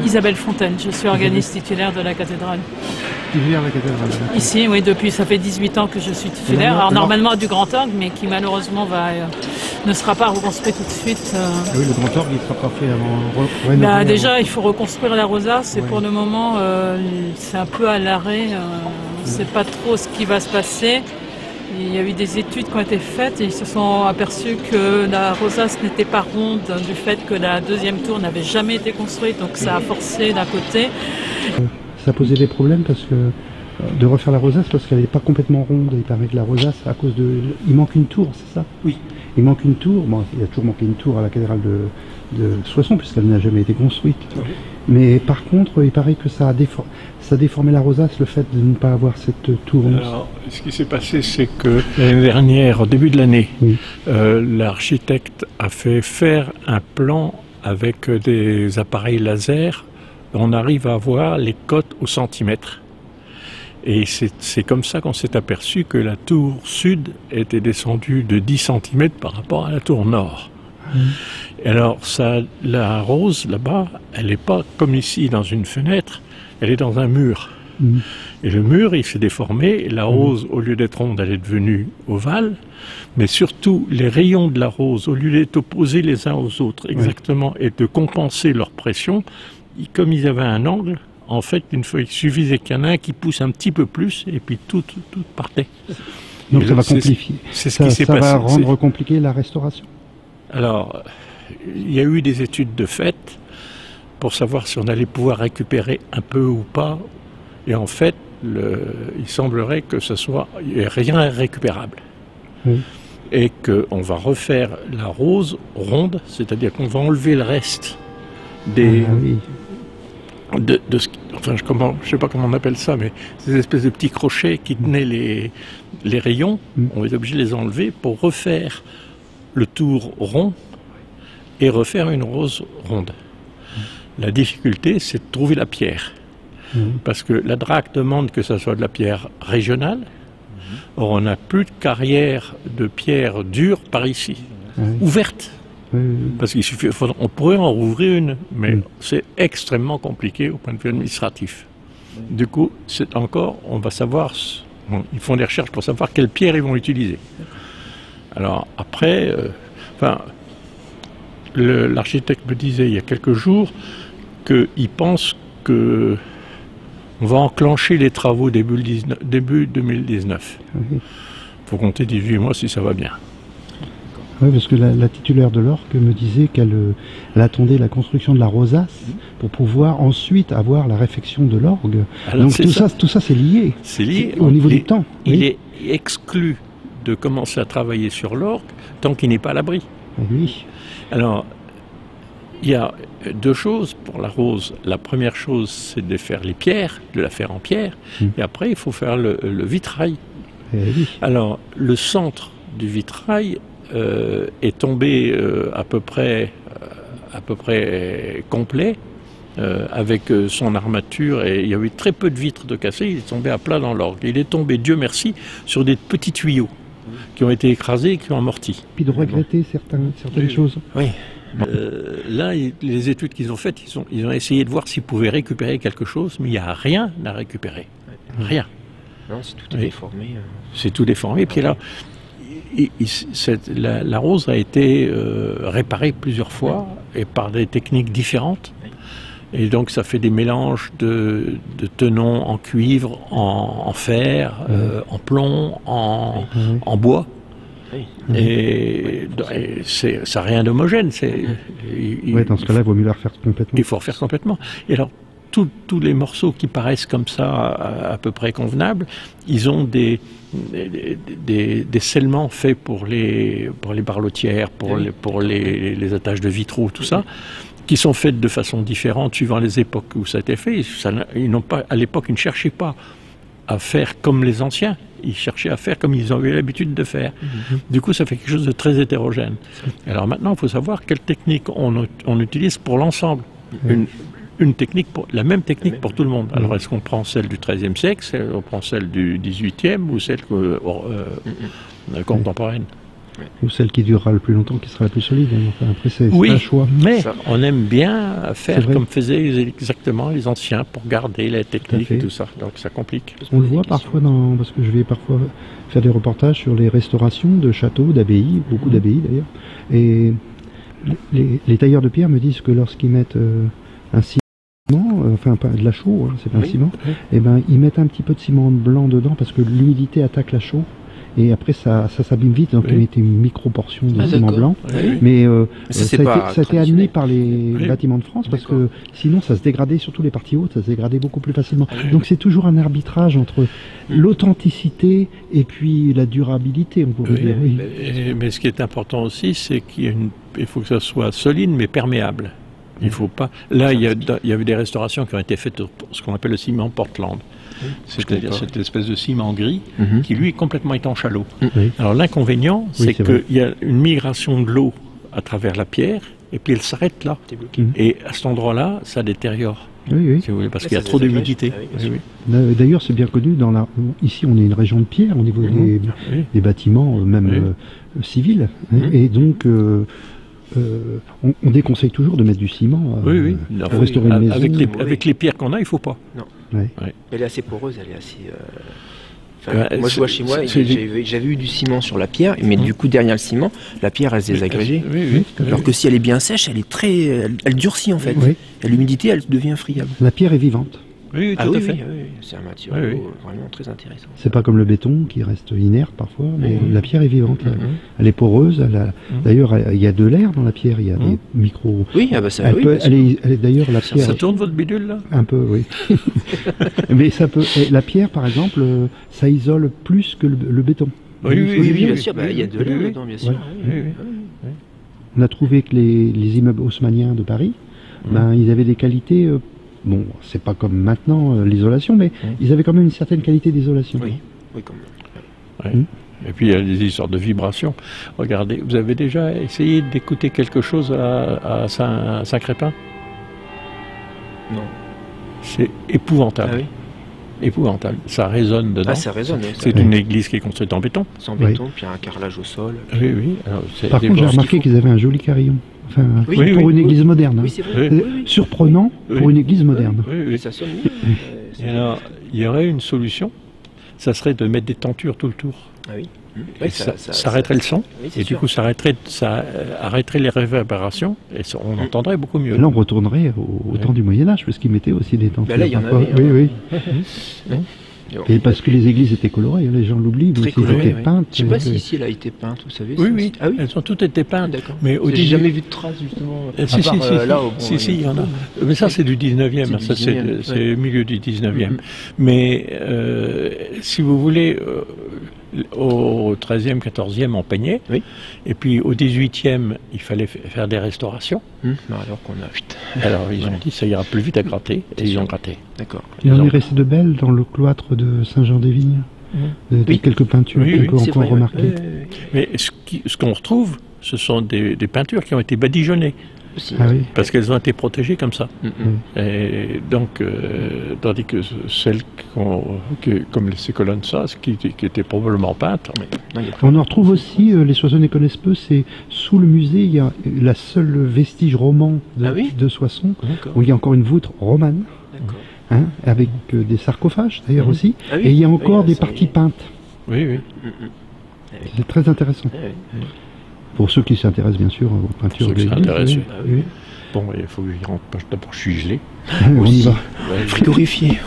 Isabelle Fontaine, je suis organiste titulaire de la cathédrale. Titulaire de la cathédrale. Ici, oui, depuis, ça fait 18 ans que je suis titulaire. Alors normalement du Grand Orgue, mais qui malheureusement ne sera pas reconstruit tout de suite. Oui, le Grand Orgue, il sera pas fait avant. Déjà, il faut reconstruire la rosace et pour le moment, c'est un peu à l'arrêt. On ne sait pas trop ce qui va se passer. Il y a eu des études qui ont été faites et ils se sont aperçus que la rosace n'était pas ronde du fait que la deuxième tour n'avait jamais été construite, donc ça a forcé d'un côté. Ça posait des problèmes parce que de refaire la rosace parce qu'elle n'est pas complètement ronde. Il paraît que la rosace, à cause de... Il manque une tour, c'est ça? Oui. Il manque une tour. Bon, il a toujours manqué une tour à la cathédrale de Soissons puisqu'elle n'a jamais été construite. Oui. Mais par contre, il paraît que ça a déformé la rosace, le fait de ne pas avoir cette tour. Alors, ce qui s'est passé, c'est que l'année dernière, au début de l'année, oui, l'architecte a fait faire un plan avec des appareils laser. On arrive à voir les cotes au centimètre. Et c'est comme ça qu'on s'est aperçu que la tour sud était descendue de 10 cm par rapport à la tour nord. Et alors, la rose, là-bas, elle n'est pas comme ici dans une fenêtre, elle est dans un mur. Et le mur, il s'est déformé, et la rose, au lieu d'être ronde, elle est devenue ovale. Mais surtout, les rayons de la rose, au lieu d'être opposés les uns aux autres, exactement, et de compenser leur pression, comme ils avaient un angle, en fait, il suffisait qu'il y en ait un qui pousse un petit peu plus, et puis tout partait. Donc ça va compliquer. C'est ce qui s'est passé. Ça va rendre compliqué la restauration. Alors, il y a eu des études de fait pour savoir si on allait pouvoir récupérer un peu ou pas. Et en fait, il semblerait que ce soit rien récupérable. Oui. Et qu'on va refaire la rose ronde, c'est-à-dire qu'on va enlever le reste des... enfin, je ne sais pas comment on appelle ça, mais ces espèces de petits crochets qui tenaient les rayons, on est obligé de les enlever pour refaire le tour rond et refaire une rose ronde. La difficulté, c'est de trouver la pierre. Parce que la DRAC demande que ce soit de la pierre régionale. Or, on n'a plus de carrière de pierre dure par ici, ouverte. Parce qu'il suffit, on pourrait en rouvrir une, mais c'est extrêmement compliqué au point de vue administratif. Du coup, on va savoir, ils font des recherches pour savoir quelle pierre ils vont utiliser. Alors après, l'architecte me disait il y a quelques jours qu'il pense qu'on va enclencher les travaux début 2019. Il faut compter 18 mois si ça va bien. Oui, parce que la titulaire de l'orgue me disait qu'elle attendait la construction de la rosace pour pouvoir ensuite avoir la réfection de l'orgue. Donc tout ça c'est lié. C'est lié au niveau du temps. Il est exclu de commencer à travailler sur l'orgue tant qu'il n'est pas à l'abri. Oui. Alors, il y a deux choses pour la rose. La première chose, c'est de faire les pierres, de la faire en pierre, et après il faut faire le vitrail. Oui. Alors, le centre du vitrail est tombé à peu près complet avec son armature, et il y avait très peu de vitres de cassées. Il est tombé à plat dans l'orgue. Il est tombé, Dieu merci, sur des petits tuyaux qui ont été écrasés et qui ont amorti. Puis de regretter certaines choses. Oui. Là, les études qu'ils ont faites, ils ont essayé de voir s'ils pouvaient récupérer quelque chose, mais il n'y a rien à récupérer. Rien. Non, c'est tout déformé. C'est tout déformé. Puis là, la rose a été réparée plusieurs fois et par des techniques différentes. Et donc ça fait des mélanges de tenons en cuivre, en fer, en plomb, en bois. Et ça n'a rien d'homogène. Dans ce cas-là, il vaut mieux la refaire complètement. Il faut refaire complètement. Et alors, tous les morceaux qui paraissent comme ça à peu près convenables, ils ont des scellements faits pour les barlotières, pour les attaches de vitraux, tout ça, qui sont faites de façon différente suivant les époques où ça a été fait. À l'époque, ils ne cherchaient pas à faire comme les anciens, ils cherchaient à faire comme ils ont eu l'habitude de faire. Du coup, ça fait quelque chose de très hétérogène. Alors maintenant, il faut savoir quelle technique on utilise pour l'ensemble. La même technique pour tout le monde. Alors, est-ce qu'on prend celle du XIIIe siècle, on prend celle du XVIIIe ou celle contemporaine? ou celle qui durera le plus longtemps, qui sera la plus solide. Enfin, après, c'est un choix. Mais on aime bien faire comme faisaient exactement les anciens pour garder la technique et tout ça. Donc ça complique. On le voit parfois parce que je vais parfois faire des reportages sur les restaurations de châteaux, d'abbayes, beaucoup d'abbayes d'ailleurs. Et les tailleurs de pierre me disent que lorsqu'ils mettent un ciment, enfin pas de la chaux, hein, c'est pas un ciment, et ben ils mettent un petit peu de ciment blanc dedans parce que l'humidité attaque la chaux. Et après ça s'abîme vite, donc ils mettent une micro-portion de ciment blanc. Mais ça a été admis par les bâtiments de France parce que sinon ça se dégradait, surtout les parties hautes, ça se dégradait beaucoup plus facilement. Donc c'est toujours un arbitrage entre l'authenticité et puis la durabilité, on pourrait dire. Mais ce qui est important aussi, c'est qu'il faut que ça soit solide mais perméable. Il faut pas. Là, il y avait des restaurations qui ont été faites pour ce qu'on appelle le ciment Portland. C'est-à-dire cette espèce de ciment gris qui lui est complètement étanche à l'eau. Alors l'inconvénient, c'est qu'il y a une migration de l'eau à travers la pierre et puis elle s'arrête là. Et à cet endroit-là, ça détériore. Oui. Si vous voulez, parce qu'il y a trop d'humidité. D'ailleurs, c'est bien connu. Ici, on est une région de pierre au niveau des bâtiments, même civils. Et donc, on déconseille toujours de mettre du ciment pour restaurer une maison. Avec les pierres qu'on a, il ne faut pas. Non. Elle est assez poreuse, elle est assez... moi je vois chez moi, j'avais eu du ciment sur la pierre, mais du coup derrière le ciment, la pierre elle se désagrégée. Alors que si elle est bien sèche, elle est elle durcit en fait. Et l'humidité elle devient friable. La pierre est vivante. Oui, tout à fait. C'est un matériau vraiment très intéressant. C'est pas comme le béton qui reste inerte parfois, mais la pierre est vivante. Elle est poreuse. D'ailleurs, il y a de l'air dans la pierre. Il y a des micros. Oui, ça. Elle est d'ailleurs la pierre. Ça tourne votre bidule là? Un peu, oui. Mais ça peut. La pierre, par exemple, ça isole plus que le béton. Oui, bien sûr. Il y a de l'air dedans, bien sûr. On a trouvé que les immeubles haussmanniens de Paris, ils avaient des qualités. Bon, c'est pas comme maintenant l'isolation, mais ils avaient quand même une certaine qualité d'isolation. Oui, quand même. Et puis il y a des histoires de vibrations. Regardez, vous avez déjà essayé d'écouter quelque chose à Saint-Crépin? Non. C'est épouvantable. Ah oui. Épouvantable. Ça résonne dedans. Ah, ça résonne. C'est une église qui est construite en béton. C'est en béton, puis un carrelage au sol. Oui. Alors, par contre, j'ai remarqué qu'ils avaient un joli carillon. Enfin, pour une église moderne. Oui, c'est vrai. Surprenant pour une église moderne. Oui. Ça sonne mieux. Et alors, il y aurait une solution, ça serait de mettre des tentures tout le tour. Ah oui. Ça arrêterait le son, et du coup ça arrêterait les réverbérations, et on entendrait beaucoup mieux. Et là on retournerait au temps du Moyen-Âge, parce qu'ils mettaient aussi des tentures. Là il y en avait. Oui. Et parce que les églises étaient colorées, les gens l'oublient, mais elles étaient peintes. Je ne sais pas si ici elle a été peinte, vous savez. Oui, elles ont toutes été peintes. D'accord. Mais j'ai jamais vu de traces justement. Si, il y en a. Mais ça c'est du 19e, ça c'est milieu du 19e. Mais si vous voulez, au 13e, 14e on peignait, et puis au 18e il fallait faire des restaurations. Alors qu'on a... Alors ils ont dit ça ira plus vite à gratter, et ils ont gratté. D'accord. Il en est resté de belles dans le cloître de Saint-Jean-des-Vignes. Quelques peintures qu'on peut encore remarquer. Mais ce qu'on retrouve, ce sont des peintures qui ont été badigeonnées. Parce qu'elles ont été protégées comme ça. Et donc, tandis que celles comme ces colonnes qui étaient probablement peintes. On en retrouve aussi, les Soissonnais connaissent peu, c'est sous le musée, il y a la seule vestige roman de Soissons, où il y a encore une voûte romane, avec des sarcophages d'ailleurs aussi, et il y a encore des parties peintes. Oui. C'est très intéressant. Pour ceux qui s'intéressent bien sûr aux peintures de l'église. Bon, il faut que je rentre, d'abord je suis gelé. On y va. Frigorifié.